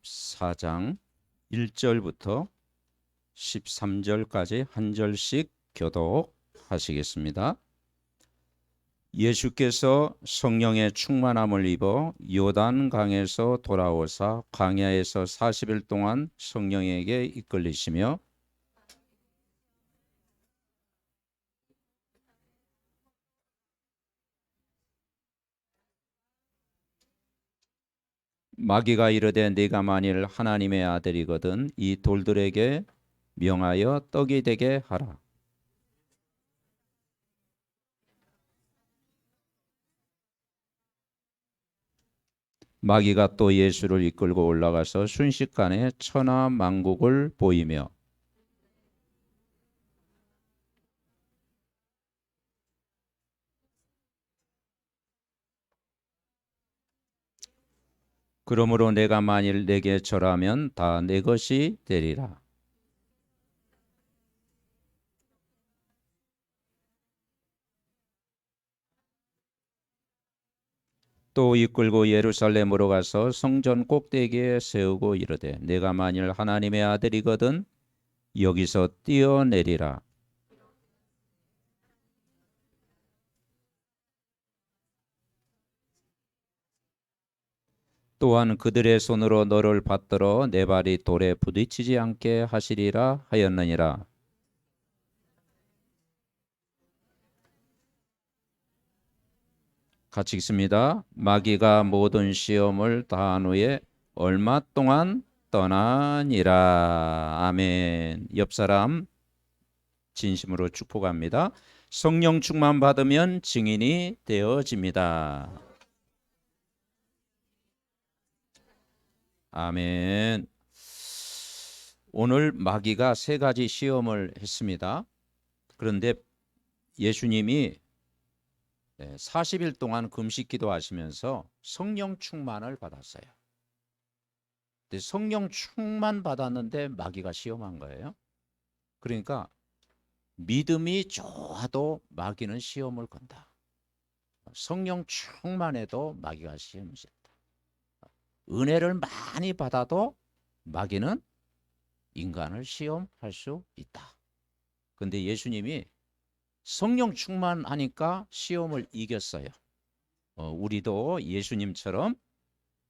14장 1절부터 13절까지 한 절씩 교독하시겠습니다. 예수께서 성령의 충만함을 입어 요단강에서 돌아오사 광야에서 40일 동안 성령에게 이끌리시며 마귀가 이르되 네가 만일 하나님의 아들이거든 이 돌들에게 명하여 떡이 되게 하라. 마귀가 또 예수를 이끌고 올라가서 순식간에 천하 만국을 보이며 그러므로 내가 만일 내게 절하면 다 내 것이 되리라. 또 이끌고 예루살렘으로 가서 성전 꼭대기에 세우고 이르되 내가 만일 하나님의 아들이거든 여기서 뛰어내리라. 또한 그들의 손으로 너를 받들어 내 발이 돌에 부딪히지 않게 하시리라 하였느니라. 같이 읽습니다. 마귀가 모든 시험을 다한 후에 얼마 동안 떠나니라. 아멘. 옆 사람 진심으로 축복합니다. 성령 충만 받으면 증인이 되어집니다. 아멘. 오늘 마귀가 세 가지 시험을 했습니다. 그런데 예수님이 40일 동안 금식 기도하시면서 성령 충만을 받았어요. 근데 성령 충만 받았는데 마귀가 시험한 거예요. 그러니까 믿음이 좋아도 마귀는 시험을 건다. 성령 충만해도 마귀가 시험을 건다. 은혜를 많이 받아도 마귀는 인간을 시험할 수 있다. 그런데 예수님이 성령 충만하니까 시험을 이겼어요. 우리도 예수님처럼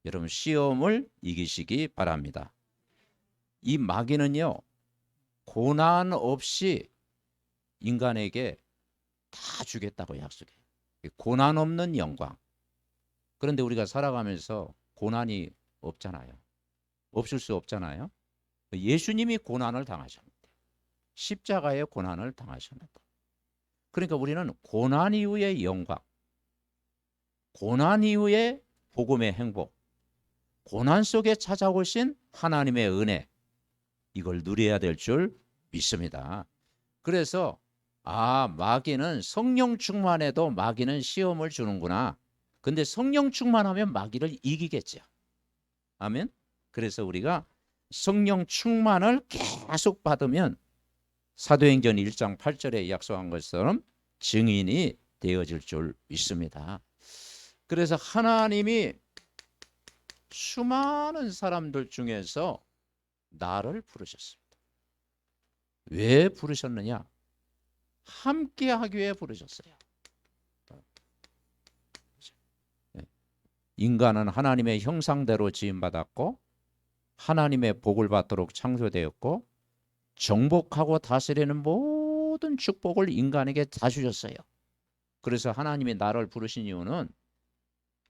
여러분 시험을 이기시기 바랍니다. 이 마귀는요, 고난 없이 인간에게 다 주겠다고 약속해요. 고난 없는 영광. 그런데 우리가 살아가면서 고난이 없잖아요. 없을 수 없잖아요. 예수님이 고난을 당하셨는데 십자가의 고난을 당하셨는데 그러니까 우리는 고난 이후의 영광, 고난 이후의 복음의 행복, 고난 속에 찾아오신 하나님의 은혜 이걸 누려야 될 줄 믿습니다. 그래서 마귀는 성령 충만해도 마귀는 시험을 주는구나. 근데 성령 충만하면 마귀를 이기겠죠. 아멘. 그래서 우리가 성령 충만을 계속 받으면 사도행전 1장 8절에 약속한 것처럼 증인이 되어질 줄 믿습니다. 그래서 하나님이 수많은 사람들 중에서 나를 부르셨습니다. 왜 부르셨느냐? 함께 하기 위해 부르셨어요. 인간은 하나님의 형상대로 지음받았고 하나님의 복을 받도록 창조되었고 정복하고 다스리는 모든 축복을 인간에게 다 주셨어요. 그래서 하나님이 나를 부르신 이유는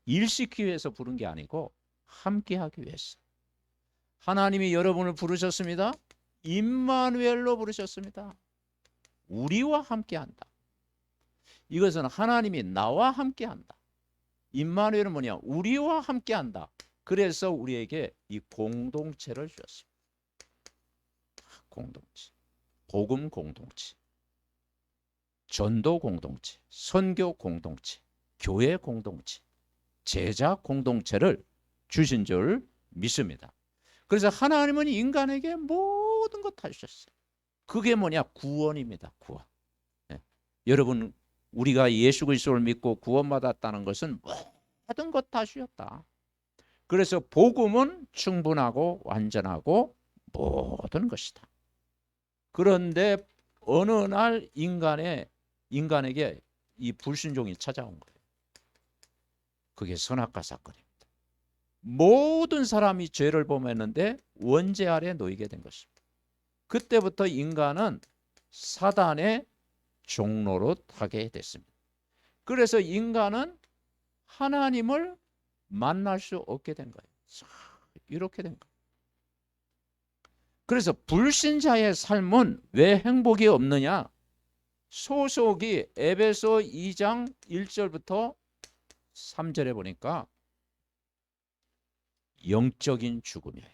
일시키기 위해서 부른 게 아니고 함께하기 위해서. 하나님이 여러분을 부르셨습니다. 임마누엘로 부르셨습니다. 우리와 함께한다. 이것은 하나님이 나와 함께한다. 임마누엘은 뭐냐? 우리와 함께한다. 그래서 우리에게 이 공동체를 주셨습니다. 공동체, 복음 공동체, 전도 공동체, 선교 공동체, 교회 공동체, 제자 공동체를 주신 줄 믿습니다. 그래서 하나님은 인간에게 모든 것 다 주셨어요. 그게 뭐냐? 구원입니다. 구원. 네. 여러분 우리가 예수 그리스도를 믿고 구원받았다는 것은 모든 것 다 주셨다. 그래서 복음은 충분하고 완전하고 모든 것이다. 그런데 어느 날 인간에게 이 불순종이 찾아온 거예요. 그게 선악과 사건입니다. 모든 사람이 죄를 범했는데 원죄 아래 놓이게 된 것입니다. 그때부터 인간은 사단의 종로로 타게 됐습니다. 그래서 인간은 하나님을 만날 수 없게 된 거예요. 이렇게 된 거예요. 그래서 불신자의 삶은 왜 행복이 없느냐? 소속이 에베소 2장 1절부터 3절에 보니까 영적인 죽음이에요.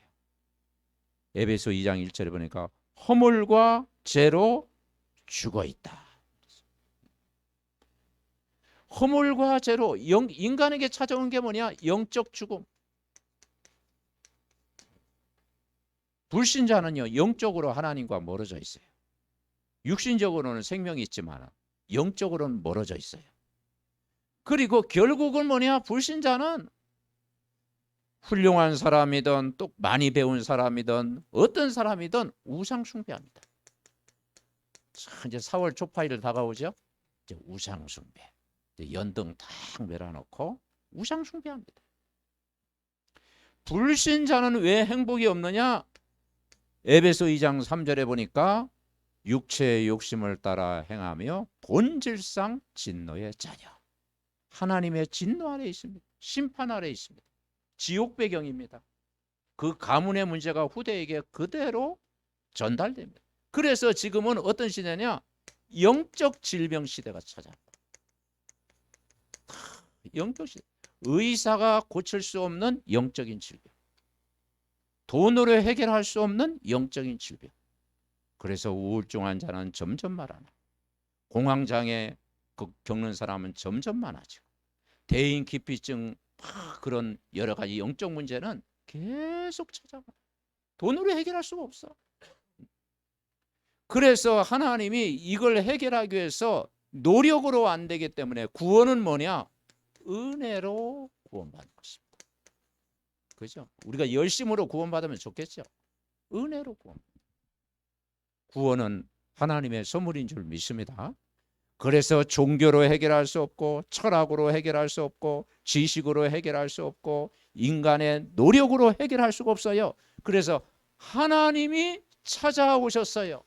에베소 2장 1절에 보니까 허물과 죄로 죽어 있다. 허물과 죄로 인간에게 찾아온 게 뭐냐? 영적 죽음. 불신자는요, 영적으로 하나님과 멀어져 있어요. 육신적으로는 생명이 있지만 영적으로는 멀어져 있어요. 그리고 결국은 뭐냐? 불신자는 훌륭한 사람이든 또 많이 배운 사람이든 어떤 사람이든 우상 숭배합니다. 이제 4월 초파일 다가오죠. 이제 우상 숭배. 연등 탁 매라놓고 우상 숭배합니다. 불신자는 왜 행복이 없느냐? 에베소 2장 3절에 보니까 육체의 욕심을 따라 행하며 본질상 진노의 자녀. 하나님의 진노 아래 있습니다. 심판 아래 있습니다. 지옥 배경입니다. 그 가문의 문제가 후대에게 그대로 전달됩니다. 그래서 지금은 어떤 시대냐? 영적 질병 시대가 찾아옵니다. 영적 시대. 의사가 고칠 수 없는 영적인 질병. 돈으로 해결할 수 없는 영적인 질병. 그래서 우울증 환자는 점점 많아나. 공황장애 겪는 사람은 점점 많아지고. 대인기피증 그런 여러 가지 영적 문제는 계속 찾아와. 돈으로 해결할 수가 없어. 그래서 하나님이 이걸 해결하기 위해서 노력으로 안 되기 때문에 구원은 뭐냐? 은혜로 구원받는 것입니다. 그죠? 우리가 열심으로 구원받으면 좋겠죠? 은혜로 구원. 구원은 하나님의 선물인 줄 믿습니다. 그래서 종교로 해결할 수 없고 철학으로 해결할 수 없고 지식으로 해결할 수 없고 인간의 노력으로 해결할 수가 없어요. 그래서 하나님이 찾아오셨어요.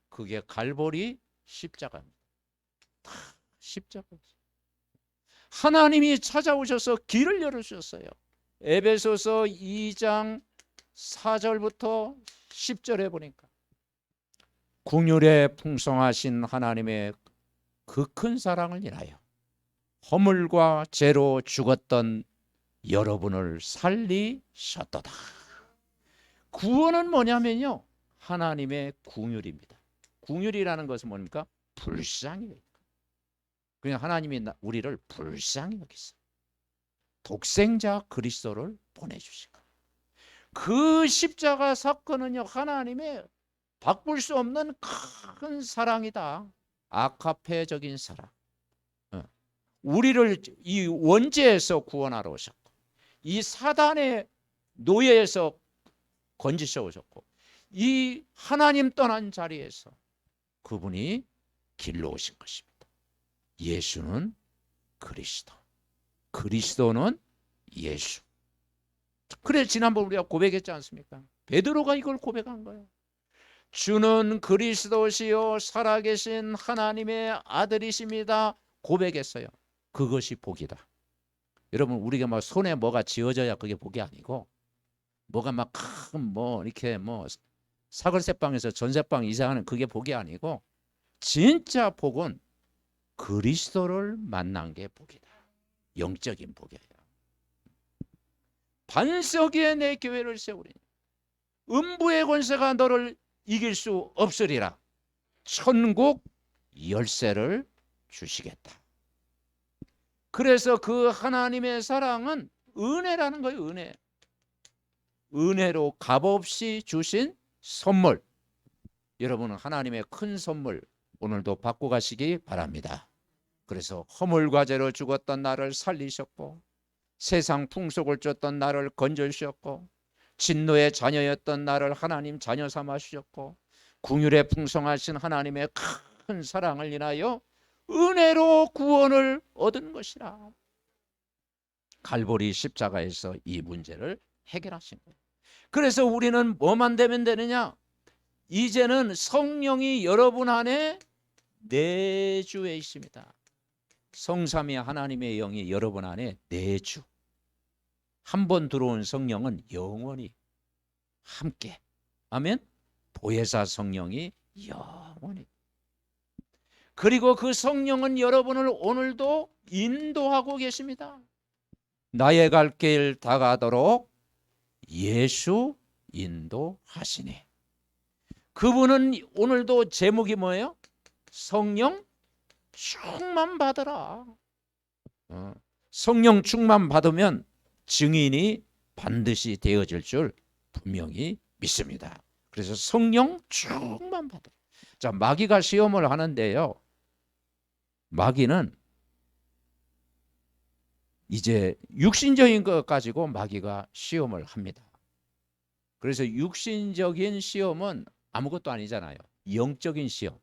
그게 갈보리 십자가입니다. 십자가. 하나님이 찾아오셔서 길을 열어주셨어요. 에베소서 2장 4절부터 10절에 보니까 긍휼에 풍성하신 하나님의 그 큰 사랑을 인하여 허물과 죄로 죽었던 여러분을 살리셨도다. 구원은 뭐냐면요, 하나님의 긍휼입니다. 긍휼이라는 것은 뭡니까? 불쌍히. 그냥 하나님이 우리를 불쌍히 여기서 독생자 그리스도를 보내주신 거예요. 그 십자가 사건은요, 하나님의 바꿀 수 없는 큰 사랑이다. 아카페적인 사랑. 우리를 이 원죄에서 구원하러 오셨고, 이 사단의 노예에서 건지셔 오셨고, 이 하나님 떠난 자리에서 그분이 길러 오신 것입니다. 예수는 그리스도, 그리스도는 예수. 그래 지난번 우리가 고백했지 않습니까? 베드로가 이걸 고백한 거예요. 주는 그리스도시요 살아계신 하나님의 아들이십니다. 고백했어요. 그것이 복이다. 여러분, 우리가 막 손에 뭐가 지어져야 그게 복이 아니고, 뭐가 막 큰 뭐 이렇게 뭐 사글세빵에서 전세빵 이상하는 그게 복이 아니고, 진짜 복은 그리스도를 만난 게 복이다. 영적인 복이에요. 반석 위에 내 교회를 세우리니 음부의 권세가 너를 이길 수 없으리라. 천국 열쇠를 주시겠다. 그래서 그 하나님의 사랑은 은혜라는 거예요. 은혜. 은혜로 값없이 주신 선물. 여러분은 하나님의 큰 선물 오늘도 받고 가시기 바랍니다. 그래서 허물과 죄로 죽었던 나를 살리셨고, 세상 풍속을 쫓던 나를 건져주셨고, 진노의 자녀였던 나를 하나님 자녀 삼아 주셨고, 긍휼에 풍성하신 하나님의 큰 사랑을 인하여 은혜로 구원을 얻은 것이라. 갈보리 십자가에서 이 문제를 해결하신 거예요. 그래서 우리는 뭐만 되면 되느냐? 이제는 성령이 여러분 안에 내주에 있습니다. 성삼위 하나님의 영이 여러분 안에 내주. 한 번 들어온 성령은 영원히 함께. 아멘. 보혜사 성령이 영원히. 그리고 그 성령은 여러분을 오늘도 인도하고 계십니다. 나의 갈 길 다 가도록 예수 인도하시니. 그분은 오늘도 제목이 뭐예요? 성령 충만 받으라. 성령 충만 받으면 증인이 반드시 되어질 줄 분명히 믿습니다. 그래서 성령 충만 받으라. 자, 마귀가 시험을 하는데요, 마귀는 이제 육신적인 것 가지고 마귀가 시험을 합니다. 그래서 육신적인 시험은 아무것도 아니잖아요. 영적인 시험,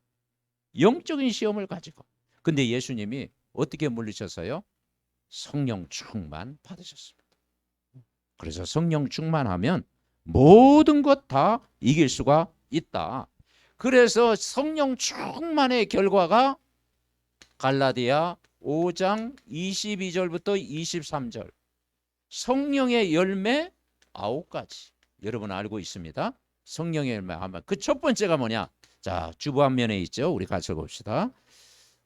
영적인 시험을 가지고. 근데 예수님이 어떻게 물리셨어요? 성령 충만 받으셨습니다. 그래서 성령 충만하면 모든 것 다 이길 수가 있다. 그래서 성령 충만의 결과가 갈라디아 5장 22절부터 23절, 성령의 열매 9가지 여러분 알고 있습니다. 성령의 열매 아마 그 첫 번째가 뭐냐? 자, 주보 앞면에 있죠. 우리 같이 봅시다.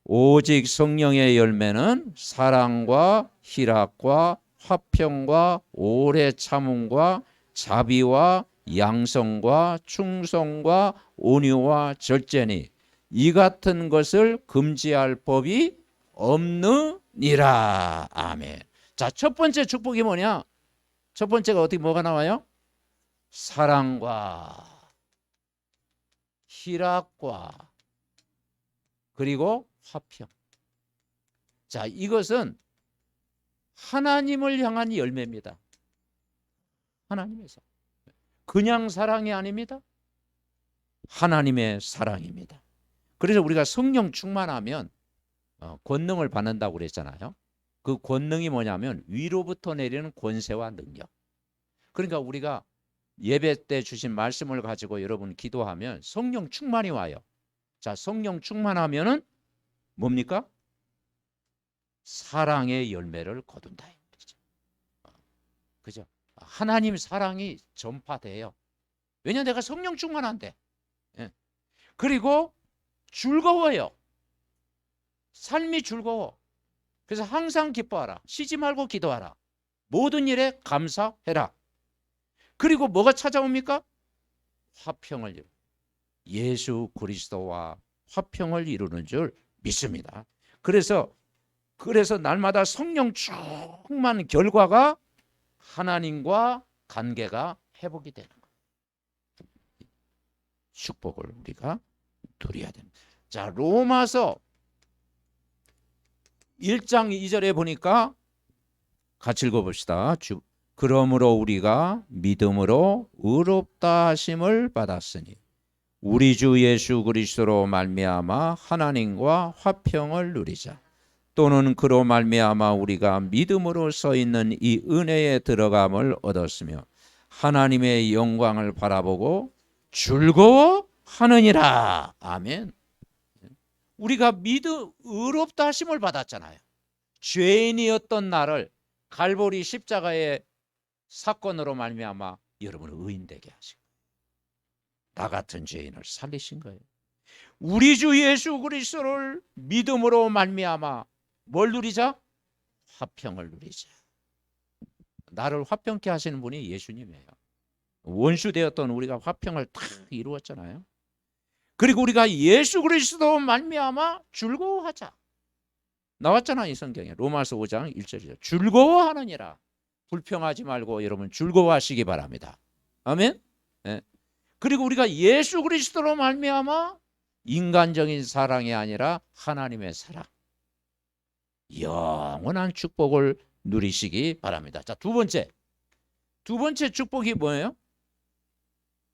오직 성령의 열매는 사랑과 희락과 화평과 오래 참음과 자비와 양성과 충성과 온유와 절제니 이 같은 것을 금지할 법이 없느니라. 아멘. 자, 첫 번째 축복이 뭐냐? 첫 번째가 어떻게 뭐가 나와요? 사랑과 희락과 그리고 화평. 자, 이것은 하나님을 향한 열매입니다. 하나님에서. 그냥 사랑이 아닙니다. 하나님의 사랑입니다. 그래서 우리가 성령 충만하면 권능을 받는다고 그랬잖아요. 그 권능이 뭐냐면 위로부터 내리는 권세와 능력. 그러니까 우리가 예배 때 주신 말씀을 가지고 여러분 기도하면 성령 충만이 와요. 자, 성령 충만하면은 뭡니까? 사랑의 열매를 거둔다. 그죠? 하나님 사랑이 전파돼요. 왜냐? 내가 성령 충만한데. 예. 그리고 즐거워요. 삶이 즐거워. 그래서 항상 기뻐하라. 쉬지 말고 기도하라. 모든 일에 감사해라. 그리고 뭐가 찾아옵니까? 화평을 이루. 예수 그리스도와 화평을 이루는 줄 믿습니다. 그래서 날마다 성령 충만 결과가 하나님과 관계가 회복이 되는 거예요. 축복을 우리가 누려야 됩니다. 자, 로마서 1장 2절에 보니까 같이 읽어봅시다. 그러므로 우리가 믿음으로 의롭다 하심을 받았으니 우리 주 예수 그리스도로 말미암아 하나님과 화평을 누리자. 또는 그로 말미암아 우리가 믿음으로 써 있는 이 은혜에 들어감을 얻었으며 하나님의 영광을 바라보고 즐거워하느니라. 아멘. 우리가 의롭다 하심을 받았잖아요. 죄인이었던 나를 갈보리 십자가의 사건으로 말미암아 여러분을 의인되게 하신 거예요. 나 같은 죄인을 살리신 거예요. 우리 주 예수 그리스도를 믿음으로 말미암아 뭘 누리자? 화평을 누리자. 나를 화평케 하시는 분이 예수님이에요. 원수 되었던 우리가 화평을 다 이루었잖아요. 그리고 우리가 예수 그리스도 말미암아 즐거워하자. 나왔잖아, 이 성경에. 로마서 5장 1절이죠. 즐거워하느니라. 불평하지 말고 여러분 즐거워하시기 바랍니다. 아멘. 네. 그리고 우리가 예수 그리스도로 말미암아 인간적인 사랑이 아니라 하나님의 사랑, 영원한 축복을 누리시기 바랍니다. 자, 두 번째 축복이 뭐예요?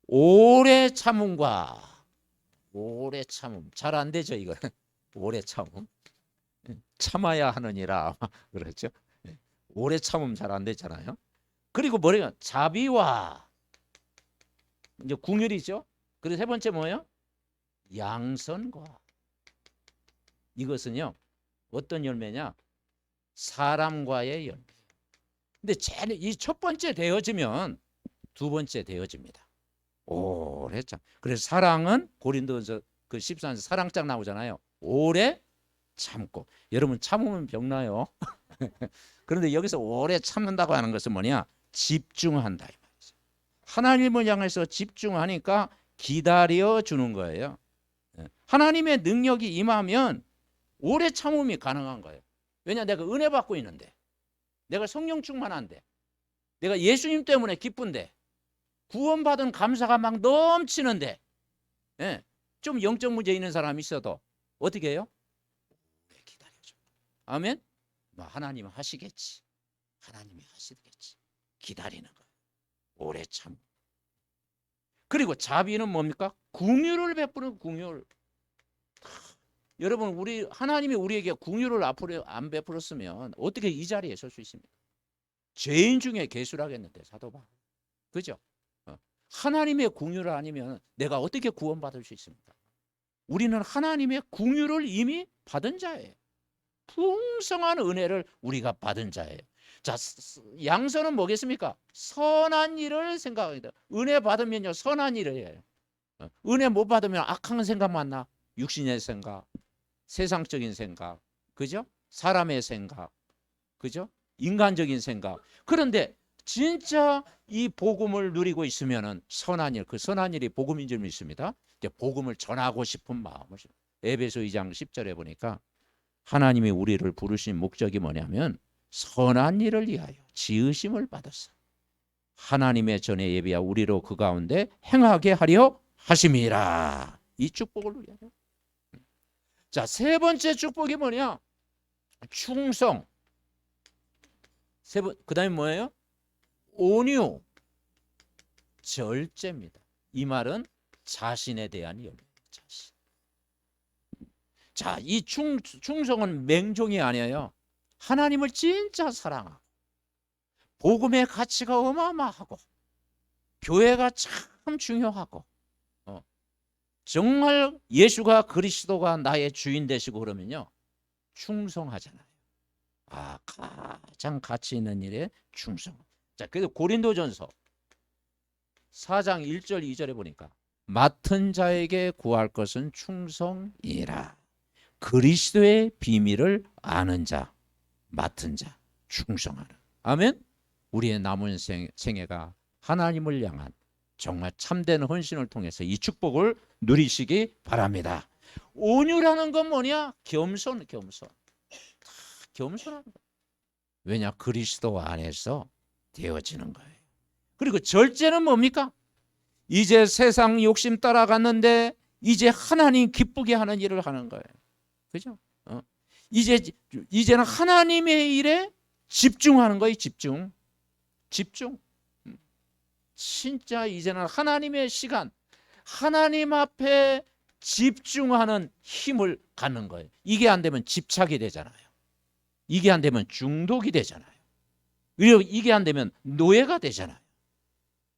오래 참음과 오래 참음. 잘 안 되죠, 이거. 오래 참음. 참아야 하느니라 그렇죠. 오래 참음 잘 안 되잖아요. 그리고 뭐래요? 자비와 이제 궁율이죠. 그리고 세 번째 뭐예요? 양선과. 이것은요 어떤 열매냐? 사람과의 열매. 근데 제일 이 첫 번째 되어지면 두 번째 되어집니다. 오래 참. 그래서 사랑은 고린도서 그 14장 사랑장 나오잖아요. 오래 참고. 여러분 참으면 병나요. 그런데 여기서 오래 참는다고 하는 것은 뭐냐? 집중한다 이 말이죠. 하나님을 향해서 집중하니까 기다려 주는 거예요. 하나님의 능력이 임하면 오래 참음이 가능한 거예요. 왜냐? 내가 은혜 받고 있는데, 내가 성령 충만한데, 내가 예수님 때문에 기쁜데, 구원받은 감사가 막 넘치는데, 예, 좀 영적 문제 있는 사람이 있어도 어떻게 해요? 오래 기다려줘. 아멘. 하나님은 하시겠지. 하나님이 하시겠지. 기다리는 거예요. 오래 참. 그리고 자비는 뭡니까? 긍휼을 베푸는 긍휼. 여러분, 하나님이 우리에게 긍휼을 앞으로 안 베풀었으면 어떻게 이 자리에 설 수 있습니까? 죄인 중에 괴수라겠는데 사도 바울. 그죠? 하나님의 긍휼을 아니면 내가 어떻게 구원받을 수 있습니까? 우리는 하나님의 긍휼을 이미 받은 자예요. 풍성한 은혜를 우리가 받은 자예요. 자, 양선은 뭐겠습니까? 선한 일을 생각합니다. 은혜 받으면요 선한 일을 해요. 은혜 못 받으면 악한 생각만 나. 육신의 생각, 세상적인 생각, 그죠? 사람의 생각, 그죠? 인간적인 생각. 그런데 진짜 이 복음을 누리고 있으면은 선한 일, 그 선한 일이 복음인 줄 믿습니다. 이제 복음을 전하고 싶은 마음을. 에베소 2장 10절에 보니까 하나님이 우리를 부르신 목적이 뭐냐면 선한 일을 위하여 지으심을 받았어. 하나님의 전에 예비하 우리로 그 가운데 행하게 하려 하심이라. 이 축복을 위하여. 자, 세 번째 축복이 뭐냐? 충성. 그다음에 뭐예요? 온유. 절제입니다. 이 말은 자신에 대한 열매. 자신. 자, 이 충성은 맹종이 아니에요. 하나님을 진짜 사랑하고 복음의 가치가 어마어마하고 교회가 참 중요하고 정말 예수가 그리스도가 나의 주인 되시고 그러면요 충성하잖아요. 가장 가치 있는 일에 충성. 자, 그래서 고린도전서 4장 1절 2절에 보니까 맡은 자에게 구할 것은 충성이라. 그리스도의 비밀을 아는 자, 맡은 자, 충성하는. 아멘. 우리의 남은 생애가 하나님을 향한 정말 참된 헌신을 통해서 이 축복을 누리시기 바랍니다. 온유라는 건 뭐냐? 겸손. 겸손한 거. 왜냐? 그리스도 안에서 되어지는 거예요. 그리고 절제는 뭡니까? 이제 세상 욕심 따라갔는데 이제 하나님 기쁘게 하는 일을 하는 거예요. 그죠? 이제는 하나님의 일에 집중하는 거예요. 집중. 진짜 이제는 하나님의 시간, 하나님 앞에 집중하는 힘을 갖는 거예요. 이게 안 되면 집착이 되잖아요. 이게 안 되면 중독이 되잖아요. 그리고 이게 안 되면 노예가 되잖아요.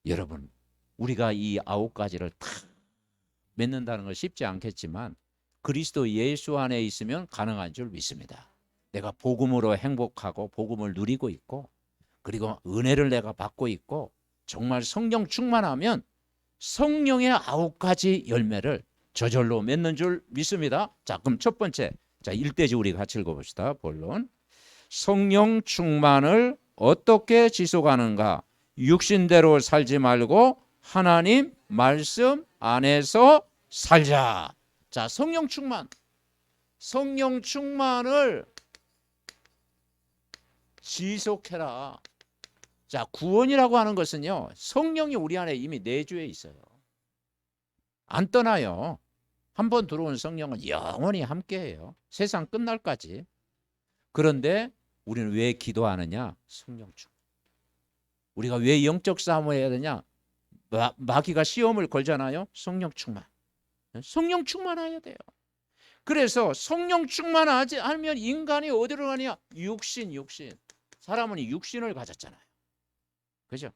여러분, 우리가 이 9가지를 다 맺는다는 건 쉽지 않겠지만 그리스도 예수 안에 있으면 가능한 줄 믿습니다. 내가 복음으로 행복하고 복음을 누리고 있고 그리고 은혜를 내가 받고 있고 정말 성령 충만하면 성령의 9가지 열매를 저절로 맺는 줄 믿습니다. 자, 그럼 첫 번째, 자 1대지 우리 같이 읽어봅시다. 본론. 성령 충만을 어떻게 지속하는가? 육신대로 살지 말고 하나님 말씀 안에서 살자. 자, 성령 충만을 지속해라. 자, 구원이라고 하는 것은요 성령이 우리 안에 이미 내주해 있어요. 안 떠나요. 한번 들어온 성령은 영원히 함께해요. 세상 끝날까지. 그런데 우리는 왜 기도하느냐? 성령 충만. 우리가 왜 영적 싸움을 해야 되냐? 마귀가 시험을 걸잖아요. 성령 충만. 성령 충만해야 돼요. 그래서 성령 충만하지 않으면 인간이 어디로 가냐? 육신. 사람은 육신을 가졌잖아요. 그죠?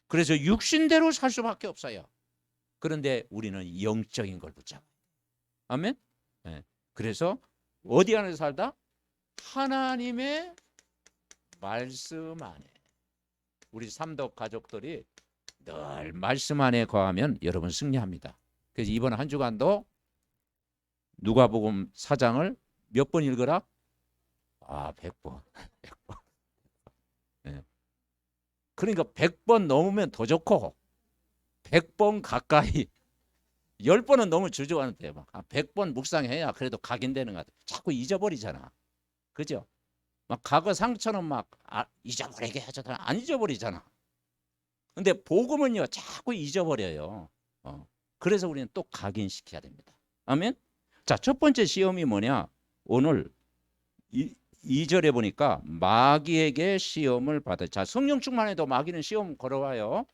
그래서 육신대로 살 수밖에 없어요. 그런데 우리는 영적인 걸 붙잡아요. 아멘? 네. 그래서 어디 안에 살다? 하나님의 말씀 안에. 우리 삼덕 가족들이 늘 말씀 안에 거하면 여러분 승리합니다. 그래서 이번 한 주간도 누가복음 4장을 몇 번 읽어라? 100번. 100번. 네. 그러니까 100번 넘으면 더 좋고 100번 가까이 10번은 너무 주저하는데 막 100번 묵상해야 그래도 각인되는 것 같아. 자꾸 잊어버리잖아. 그죠? 막 과거 상처는 막 잊어버리게 하잖아. 안 잊어버리잖아. 근데 복음은요 자꾸 잊어버려요. 그래서 우리는 또 각인시켜야 됩니다. 아멘. 자, 첫 번째 시험이 뭐냐? 오늘 2절에 보니까 마귀에게 시험을 받아. 자, 성령 충만해도 마귀는 시험 걸어와요.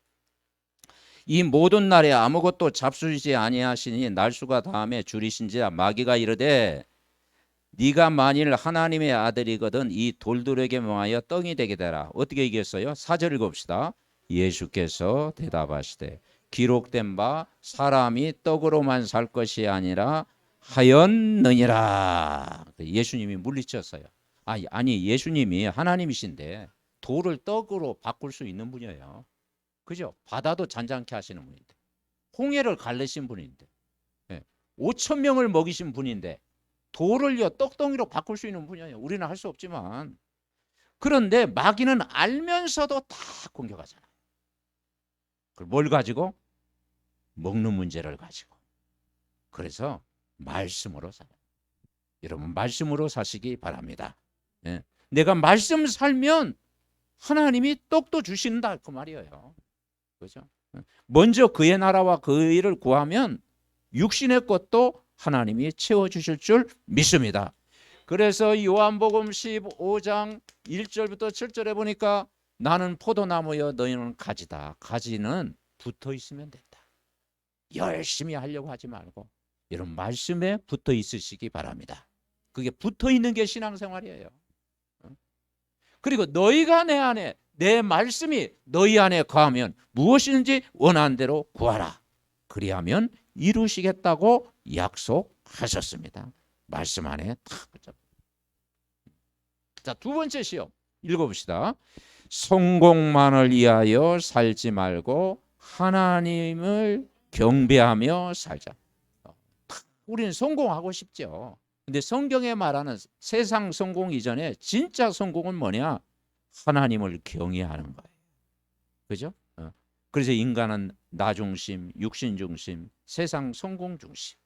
이 모든 날에 아무것도 잡수시지 아니하시니 날수가 다음에 줄이신지라. 마귀가 이르되 네가 만일 하나님의 아들이거든 이 돌들에게 명하여 떡이 되게 되라. 어떻게 얘기했어요? 4절 읽읍시다. 예수께서 대답하시되 기록된 바 사람이 떡으로만 살 것이 아니라 하였느니라. 예수님이 물리쳤어요. 아니 예수님이 하나님이신데 돌을 떡으로 바꿀 수 있는 분이에요. 그죠? 바다도 잔잔케 하시는 분인데, 홍해를 갈르신 분인데, 5천 명을 먹이신 분인데 돌을요 떡덩이로 바꿀 수 있는 분이에요. 우리는 할 수 없지만. 그런데 마귀는 알면서도 다 공격하잖아요. 그걸 뭘 가지고? 먹는 문제를 가지고. 그래서 말씀으로 살아요. 여러분 말씀으로 사시기 바랍니다. 내가 말씀 살면 하나님이 떡도 주신다 그 말이에요. 그죠? 먼저 그의 나라와 그 일을 구하면 육신의 것도 하나님이 채워주실 줄 믿습니다. 그래서 요한복음 15장 1절부터 7절에 보니까 나는 포도나무여 너희는 가지다. 가지는 붙어 있으면 된다. 열심히 하려고 하지 말고 이런 말씀에 붙어 있으시기 바랍니다. 그게 붙어 있는 게 신앙생활이에요. 그리고 너희가 내 안에 내 말씀이 너희 안에 거하면 무엇이든지 원하는 대로 구하라. 그리하면 이루시겠다고 약속하셨습니다. 말씀 안에 탁 붙잡. 자, 두 번째 시험 읽어봅시다. 성공만을 위하여 살지 말고 하나님을 경배하며 살자. 우리는 성공하고 싶죠. 근데 성경에 말하는 세상 성공 이전에 진짜 성공은 뭐냐? 하나님을 경외하는 거예요. 그죠? 그래서 인간은 나 중심, 육신 중심, 세상 성공 중심.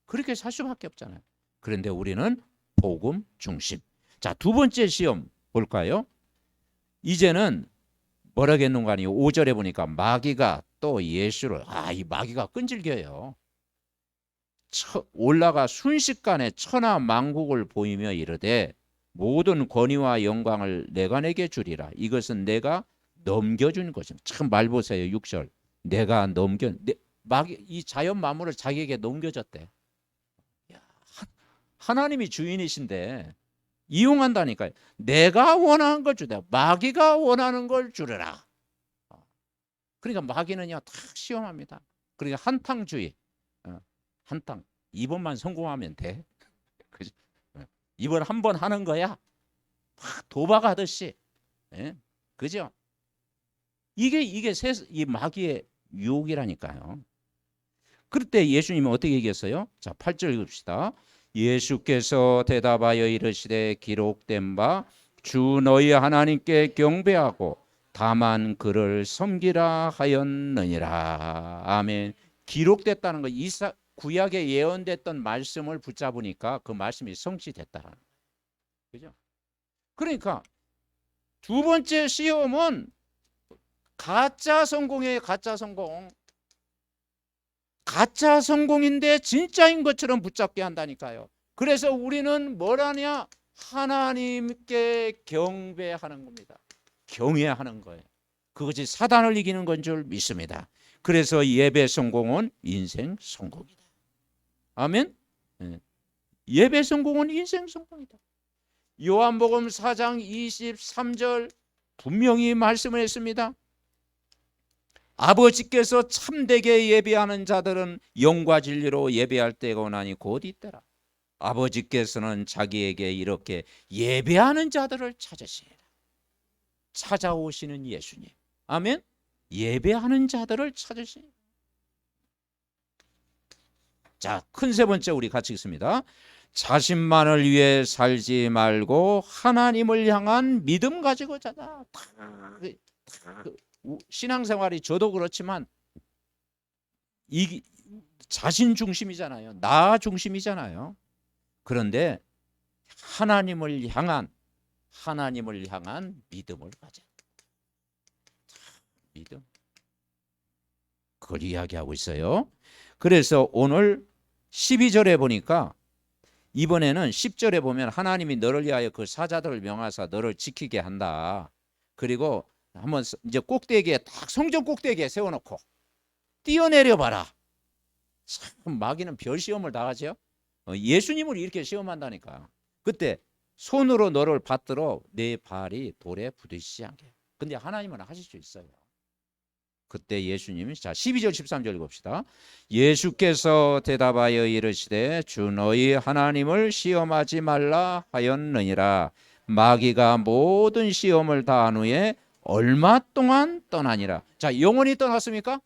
그렇게 살 수밖에 없잖아요. 그런데 우리는 복음 중심. 자, 두 번째 시험 볼까요? 이제는 뭐라겠는가 하니 5절에 보니까 마귀가 또 예수를 이 마귀가 끈질겨요. 올라가 순식간에 천하 만국을 보이며 이르되 모든 권위와 영광을 내가 내게 주리라. 이것은 내가 넘겨준 것입니다. 참 말 보세요. 6절. 내가 마귀 이 자연 만물을 자기에게 넘겨줬대. 하나님이 주인이신데 이용한다니까요. 내가 원하는 걸 주되 마귀가 원하는 걸 주르라. 그러니까 마귀는요 다 시험합니다. 그러니까 한탕주의. 한탕. 이번만 성공하면 돼. 그죠? 이번 한 번 하는 거야. 막 도박하듯이. 그죠? 이게 이 마귀의 유혹이라니까요. 그럴 때 예수님은 어떻게 얘기했어요? 자, 8절 읽읍시다. 예수께서 대답하여 이르시되 기록된 바 주 너희 하나님께 경배하고 다만 그를 섬기라 하였느니라. 아멘. 기록됐다는 거. 구약에 예언됐던 말씀을 붙잡으니까 그 말씀이 성취됐다는 거예요. 그죠? 그러니까 두 번째 시험은 가짜 성공이에요. 가짜 성공. 가짜 성공인데 진짜인 것처럼 붙잡게 한다니까요. 그래서 우리는 뭘 하냐? 하나님께 경배하는 겁니다. 경외하는 거예요. 그것이 사단을 이기는 건 줄 믿습니다. 그래서 예배 성공은 인생 성공이다. 아멘. 예배 성공은 인생 성공이다. 요한복음 4장 23절 분명히 말씀을 했습니다. 아버지께서 참되게 예배하는 자들은 영과 진리로 예배할 때가 오나니 곧 이때라. 아버지께서는 자기에게 이렇게 예배하는 자들을 찾으시리라. 찾아오시는 예수님. 아멘. 예배하는 자들을 찾으시리라. 자, 큰 세 번째 우리 같이 읽습니다. 자신만을 위해 살지 말고 하나님을 향한 믿음 가지고 자자. 신앙생활이 저도 그렇지만 이 자신 중심이잖아요. 나 중심이잖아요. 그런데 하나님을 향한 믿음을 가져. 믿음. 그걸 이야기하고 있어요. 그래서 오늘 12절에 보니까 이번에는 10절에 보면 하나님이 너를 위하여 그 사자들을 명하사 너를 지키게 한다. 그리고 한번 이제 꼭대기에 딱 성전 꼭대기에 세워놓고 뛰어내려 봐라. 참 마귀는 별 시험을 다 하죠. 예수님을 이렇게 시험한다니까. 그때 손으로 너를 받들어 내 발이 돌에 부딪히지 않게. 근데 하나님은 하실 수 있어요. 그때 예수님이 자 12절 13절 읽읍시다. 예수께서 대답하여 이르시되 주 너희 하나님을 시험하지 말라 하였느니라. 마귀가 모든 시험을 다한 후에 얼마 동안 떠나니라. 자, 영원히 떠났습니까?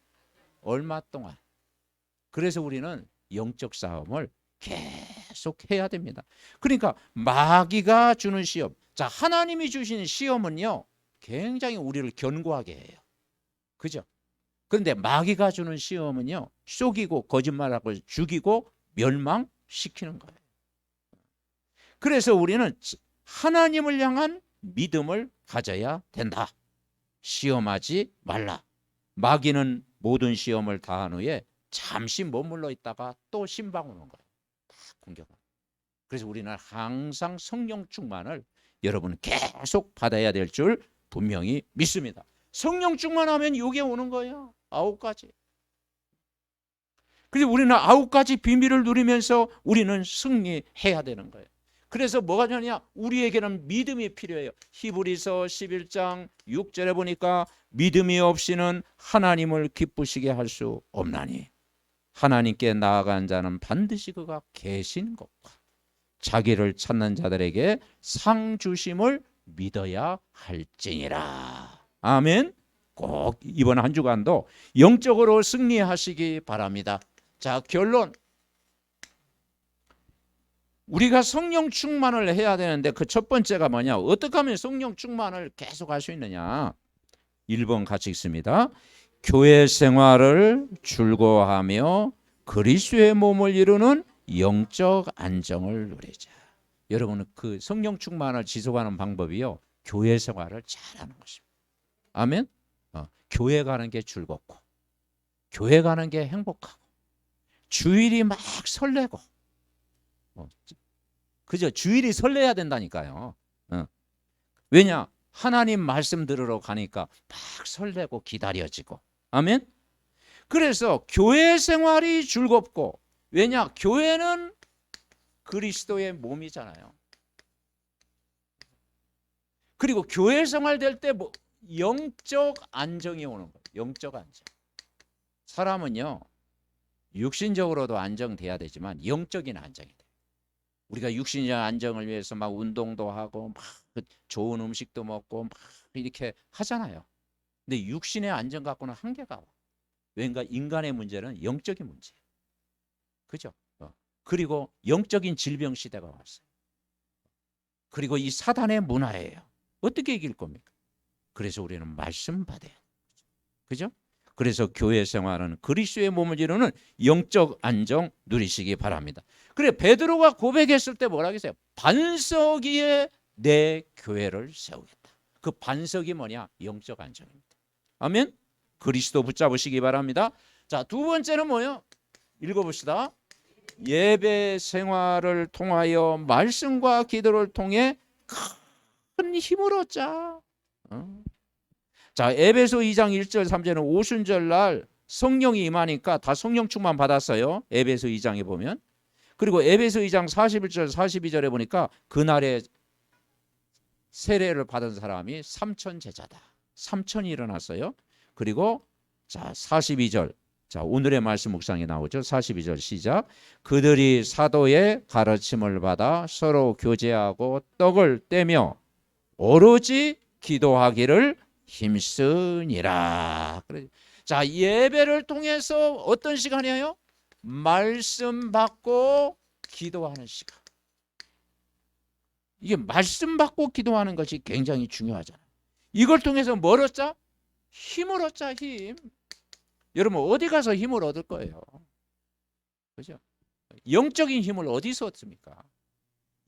얼마 동안. 그래서 우리는 영적 싸움을 계속 해야 됩니다. 그러니까 마귀가 주는 시험, 자 하나님이 주시는 시험은요 굉장히 우리를 견고하게 해요. 그죠? 그런데 마귀가 주는 시험은요 속이고 거짓말하고 죽이고 멸망시키는 거예요. 그래서 우리는 하나님을 향한 믿음을 가져야 된다. 시험하지 말라. 마귀는 모든 시험을 다한 후에 잠시 머물러 있다가 또 신방 오는 거예요. 다 공격하고. 그래서 우리는 항상 성령 충만을 여러분은 계속 받아야 될 줄 분명히 믿습니다. 성령 충만하면 이게 오는 거예요. 9가지. 그래서 우리는 9가지 비밀을 누리면서 우리는 승리해야 되는 거예요. 그래서 뭐가 되냐? 우리에게는 믿음이 필요해요. 히브리서 11장 6절에 보니까 믿음이 없이는 하나님을 기쁘시게 할 수 없나니 하나님께 나아간 자는 반드시 그가 계신 것과 자기를 찾는 자들에게 상 주심을 믿어야 할지니라. 아멘. 꼭 이번 한 주간도 영적으로 승리하시기 바랍니다. 자, 결론. 우리가 성령 충만을 해야 되는데 그 첫 번째가 뭐냐? 어떻게 하면 성령 충만을 계속 할 수 있느냐? 1번 같이 읽습니다. 교회 생활을 즐거워하며 그리스도의 몸을 이루는 영적 안정을 누리자. 여러분은 그 성령 충만을 지속하는 방법이요. 교회 생활을 잘하는 것입니다. 아멘. 교회 가는 게 즐겁고 교회 가는 게 행복하고 주일이 막 설레고 그죠? 주일이 설레야 된다니까요. 왜냐? 하나님 말씀 들으러 가니까 막 설레고 기다려지고. 아멘. 그래서 교회 생활이 즐겁고 왜냐? 교회는 그리스도의 몸이잖아요. 그리고 교회 생활 될 때 뭐 영적 안정이 오는 거예요. 영적 안정. 사람은요 육신적으로도 안정돼야 되지만 영적인 안정이 돼요. 우리가 육신적 안정을 위해서 막 운동도 하고 막 좋은 음식도 먹고 막 이렇게 하잖아요. 근데 육신의 안정 갖고는 한계가 와. 왠가 인간의 문제는 영적인 문제예요. 그죠? 그리고 영적인 질병 시대가 왔어요. 그리고 이 사단의 문화예요. 어떻게 이길 겁니까? 그래서 우리는 말씀 받아야 돼요. 그죠? 그래서 교회 생활은 그리스도의 몸을 이루는 영적 안정 누리시기 바랍니다. 그래 베드로가 고백했을 때 뭐라 했어요? 반석 위에 내 교회를 세우겠다. 그 반석이 뭐냐? 영적 안정입니다. 아멘. 그리스도 붙잡으시기 바랍니다. 자, 두 번째는 뭐예요? 읽어봅시다. 예배 생활을 통하여 말씀과 기도를 통해 큰 힘을 얻자. 자, 에베소 2장 1절 3절은 오순절 날 성령이 임하니까 다 성령 충만 받았어요. 에베소 2장에 보면. 그리고 에베소 2장 41절 42절에 보니까 그날에 세례를 받은 사람이 3천 제자다. 3천이 일어났어요. 그리고 자 42절, 자 오늘의 말씀 묵상에 나오죠. 42절 시작. 그들이 사도의 가르침을 받아 서로 교제하고 떡을 떼며 오로지 기도하기를 힘쓰니라. 자, 예배를 통해서 어떤 시간이에요? 말씀 받고 기도하는 시간. 이게 말씀 받고 기도하는 것이 굉장히 중요하잖아요. 이걸 통해서 뭘 얻자? 힘을 얻자, 힘. 여러분 어디 가서 힘을 얻을 거예요? 그죠? 영적인 힘을 어디서 얻습니까?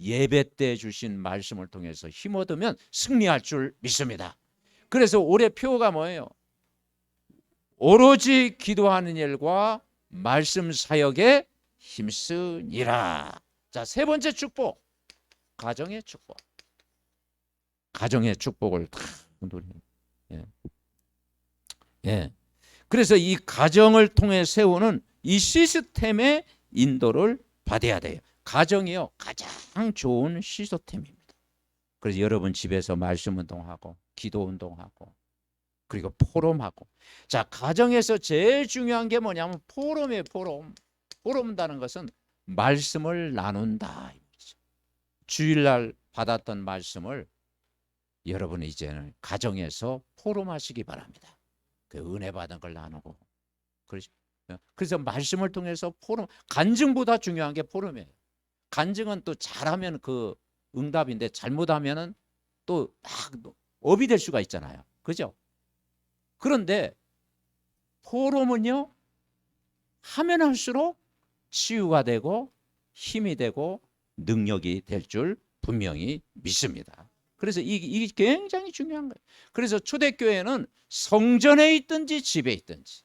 예배 때 주신 말씀을 통해서 힘 얻으면 승리할 줄 믿습니다. 그래서 올해 표가 뭐예요? 오로지 기도하는 일과 말씀 사역에 힘쓰니라. 자, 세 번째 축복. 가정의 축복. 가정의 축복을 다 누리는. 예. 그래서 이 가정을 통해 세우는 이 시스템의 인도를 받아야 돼요. 가정이요, 가장 좋은 시스템입니다. 그래서 여러분 집에서 말씀 운동하고 기도 운동하고 그리고 포럼하고. 자, 가정에서 제일 중요한 게 뭐냐면 포럼이에요. 포럼이라는 것은 말씀을 나눈다. 주일날 받았던 말씀을 여러분이 이제는 가정에서 포럼하시기 바랍니다. 그 은혜 받은 걸 나누고. 그래서 말씀을 통해서 포럼, 간증보다 중요한 게 포럼이에요. 간증은 또 잘하면 그 응답인데 잘못하면은 또 막 업이 될 수가 있잖아요. 그죠? 그런데 포럼은요, 하면 할수록 치유가 되고 힘이 되고 능력이 될 줄 분명히 믿습니다. 그래서 이게 굉장히 중요한 거예요. 그래서 초대교회는 성전에 있든지 집에 있든지,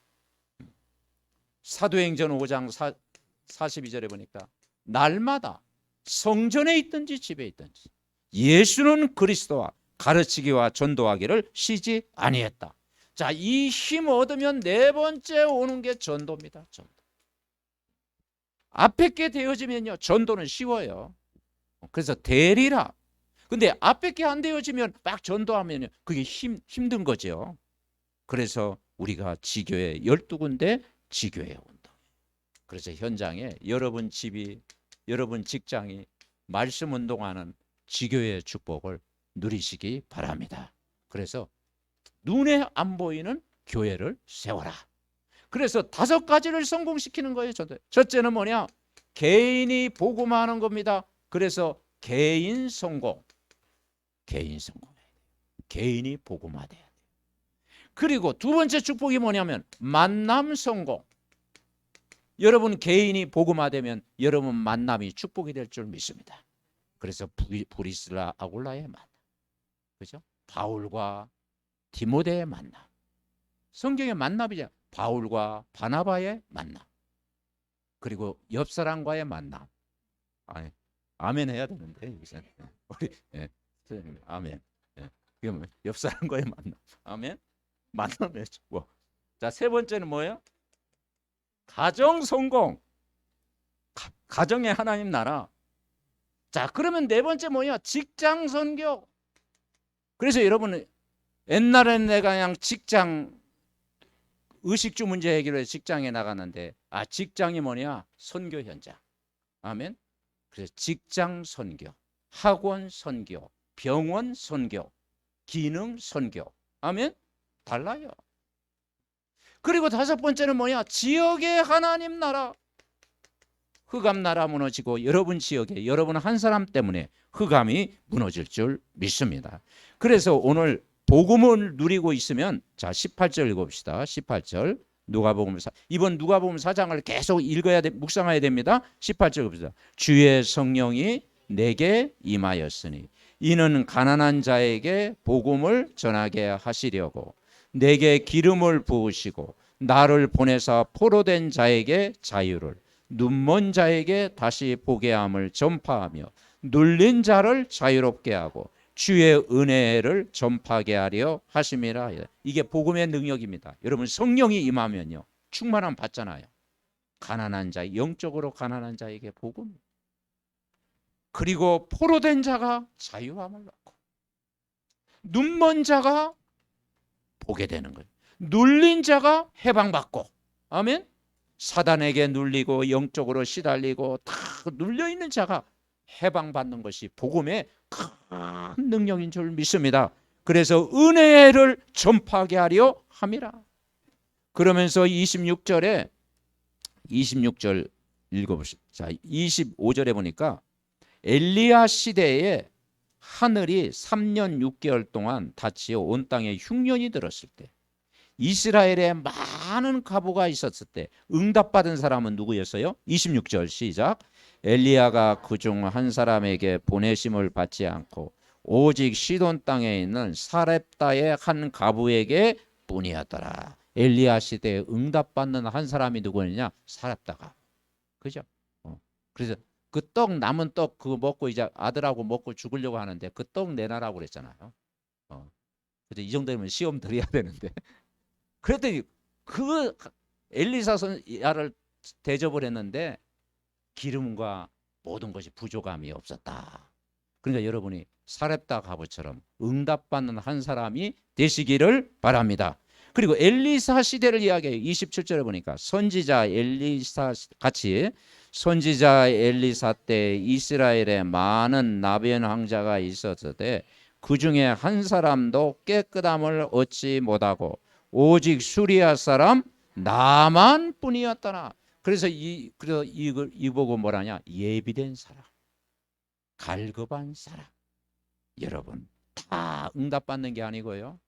사도행전 5장 42절에 보니까 날마다 성전에 있든지 집에 있든지 예수는 그리스도와 가르치기와 전도하기를 쉬지 아니했다. 자, 이 힘 얻으면 네 번째 오는 게 전도입니다. 전도. 앞에 게 되어지면요, 전도는 쉬워요. 그래서 대리라. 근데 앞에 게 안 되어지면 막 전도하면 그게 힘든 거죠. 그래서 우리가 지교회 12군데 지교회 운동. 그래서 현장에 여러분 집이, 여러분 직장이 말씀 운동하는 지교회의 축복을 누리시기 바랍니다. 그래서 눈에 안 보이는 교회를 세워라. 그래서 5가지를 성공시키는 거예요. 첫째는 뭐냐? 개인이 복음하는 겁니다. 그래서 개인 성공. 개인이 복음화돼야 돼요. 그리고 두 번째 축복이 뭐냐면 만남 성공. 여러분 개인이 복음화되면 여러분 만남이 축복이 될 줄 믿습니다. 그래서 브리스라 아굴라의 만남, 그죠? 바울과 디모데의 만남, 성경의 만남이죠. 바울과 바나바의 만남, 그리고 옆 사람과의 만남. 아멘 해야 되는데 우리 아멘. 옆 사람과의 만남. 아멘. 만남의 축복. 자, 세 번째는 뭐예요? 가정 성공. 가정의 하나님 나라. 자, 그러면 네 번째 뭐냐? 직장 선교. 그래서 여러분 옛날에는 내가 그냥 직장 의식주 문제 해결해 직장에 나갔는데, 직장이 뭐냐? 선교 현장. 아멘. 그래서 직장 선교, 학원 선교, 병원 선교, 기능 선교. 아멘. 달라요. 그리고 다섯 번째는 뭐냐? 지역의 하나님 나라. 흑암 나라 무너지고 여러분 지역에 여러분 한 사람 때문에 흑암이 무너질 줄 믿습니다. 그래서 오늘 복음을 누리고 있으면, 자 18절 읽어봅시다. 18절 누가복음 이번 누가복음 4장을 계속 읽어야 묵상해야 됩니다. 18절 봅시다. 주의 성령이 내게 임하였으니 이는 가난한 자에게 복음을 전하게 하시려고 내게 기름을 부으시고 나를 보내사 포로된 자에게 자유를, 눈먼 자에게 다시 보게 함을 전파하며 눌린 자를 자유롭게 하고 주의 은혜를 전파하게 하려 하심이라. 이게 복음의 능력입니다. 여러분 성령이 임하면요 충만함 받잖아요. 가난한 자, 영적으로 가난한 자에게 복음, 그리고 포로된 자가 자유함을 얻고 눈먼 자가 보게 되는 거예요. 눌린 자가 해방받고, 아멘. 사단에게 눌리고 영적으로 시달리고 다 눌려있는 자가 해방받는 것이 복음의 큰 능력인 줄 믿습니다. 그래서 은혜를 전파하게 하려 함이라. 그러면서 26절 읽어보시죠. 자, 25절에 보니까 엘리야 시대에 하늘이 3년 6개월 동안 닫히어 온 땅에 흉년이 들었을 때, 이스라엘에 많은 과부가 있었을 때 응답받은 사람은 누구였어요? 26절 시작. 엘리야가 그중 한 사람에게 보내심을 받지 않고 오직 시돈 땅에 있는 사렙다의 한 과부에게 뿐이었더라. 엘리야 시대에 응답받는 한 사람이 누구였냐? 사렙다가. 그죠? 그래서 그 떡 남은 떡 그거 먹고 이제 아들하고 먹고 죽으려고 하는데 그 떡 내놔라고 그랬잖아요. 그래서 이 정도면 시험 드려야 되는데 그랬더니 그 엘리사 선야를 대접을 했는데 기름과 모든 것이 부족함이 없었다. 그러니까 여러분이 사렙다 과부처럼 응답받는 한 사람이 되시기를 바랍니다. 그리고 엘리사 시대를 이야기해요. 27절에 보니까 선지자 엘리사 같이 선지자 엘리사 때 이스라엘에 많은 나변 황자가 있었을 그 중에 한 사람도 깨끗함을 얻지 못하고 오직 수리아 사람 나만 뿐이었더라. 그래서 이 보고 뭐라냐? 예비된 사람, 갈급한 사람. 여러분 다 응답받는 게 아니고요.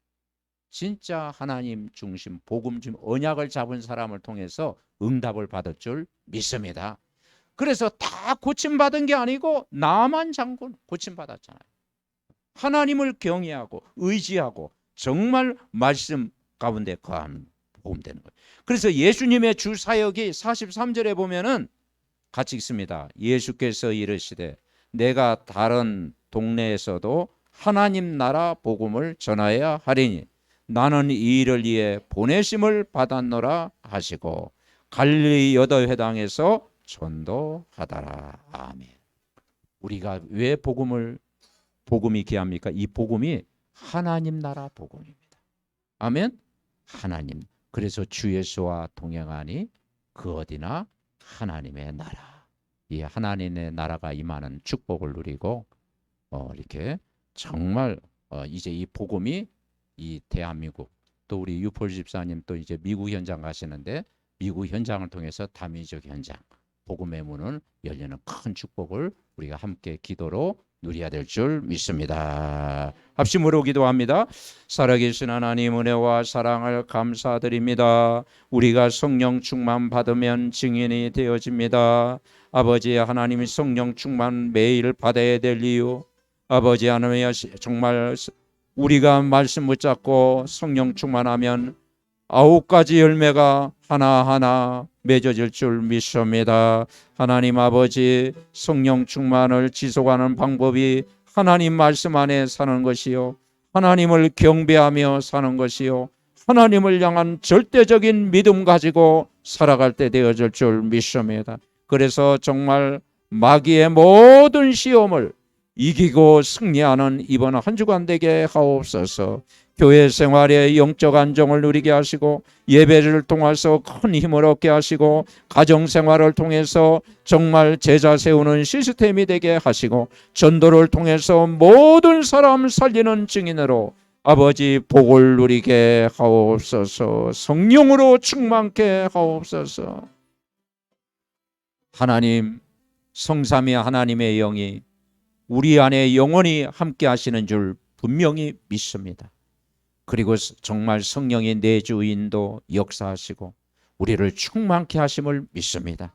진짜 하나님 중심, 복음 중심, 언약을 잡은 사람을 통해서 응답을 받을 줄 믿습니다. 그래서 다 고침받은 게 아니고 나만 장군 고침받았잖아요. 하나님을 경외하고 의지하고 정말 말씀 가운데 거하면 복음 되는 거예요. 그래서 예수님의 주 사역이 43절에 보면은 같이 읽습니다. 예수께서 이르시되 내가 다른 동네에서도 하나님 나라 복음을 전하여야 하리니 나는 이 일을 위해 보내심을 받았노라 하시고 갈릴리 여덟 회당에서 전도하더라. 아멘. 우리가 왜 복음이 귀합니까? 이 복음이 하나님 나라 복음입니다. 아멘. 하나님. 그래서 주 예수와 동행하니 그 어디나 하나님의 나라. 이 하나님의 나라가 임하는 축복을 누리고 이렇게 정말 이제 이 복음이 이 대한민국, 또 우리 유폴 집사님 또 이제 미국 현장 가시는데 미국 현장을 통해서 다민족 현장 복음의 문은 열리는 큰 축복을 우리가 함께 기도로 누려야 될 줄 믿습니다. 합심으로 기도합니다. 살아계신 하나님 은혜와 사랑을 감사드립니다. 우리가 성령 충만 받으면 증인이 되어집니다. 아버지 하나님 성령 충만 매일 받아야 될 이유, 아버지 하나님 정말 우리가 말씀 붙잡고 성령 충만하면 9가지 열매가 하나하나 맺어질 줄 믿습니다. 하나님 아버지 성령 충만을 지속하는 방법이 하나님 말씀 안에 사는 것이요, 하나님을 경배하며 사는 것이요, 하나님을 향한 절대적인 믿음 가지고 살아갈 때 되어질 줄 믿습니다. 그래서 정말 마귀의 모든 시험을 이기고 승리하는 이번 한 주간 되게 하옵소서. 교회 생활의 영적 안정을 누리게 하시고 예배를 통해서 큰 힘을 얻게 하시고 가정 생활을 통해서 정말 제자 세우는 시스템이 되게 하시고 전도를 통해서 모든 사람 살리는 증인으로 아버지 복을 누리게 하옵소서. 성령으로 충만케 하옵소서. 하나님, 성삼위 하나님의 영이 우리 안에 영원히 함께 하시는 줄 분명히 믿습니다. 그리고 정말 성령의 내주인도 역사하시고 우리를 충만케 하심을 믿습니다.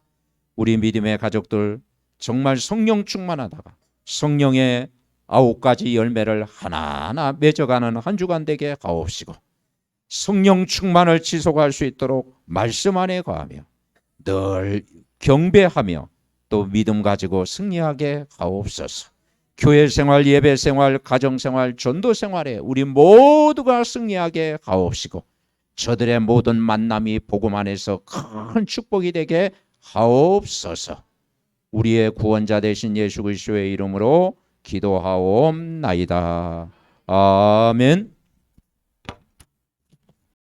우리 믿음의 가족들 정말 성령 충만하다가 성령의 9가지 열매를 하나하나 맺어가는 한 주간 되게 하옵시고 성령 충만을 지속할 수 있도록 말씀 안에 거하며 늘 경배하며 또 믿음 가지고 승리하게 하옵소서. 교회 생활, 예배 생활, 가정 생활, 전도 생활에 우리 모두가 승리하게 하옵시고 저들의 모든 만남이 복음 안에서 큰 축복이 되게 하옵소서. 우리의 구원자 되신 예수 그리스도의 이름으로 기도하옵나이다. 아멘.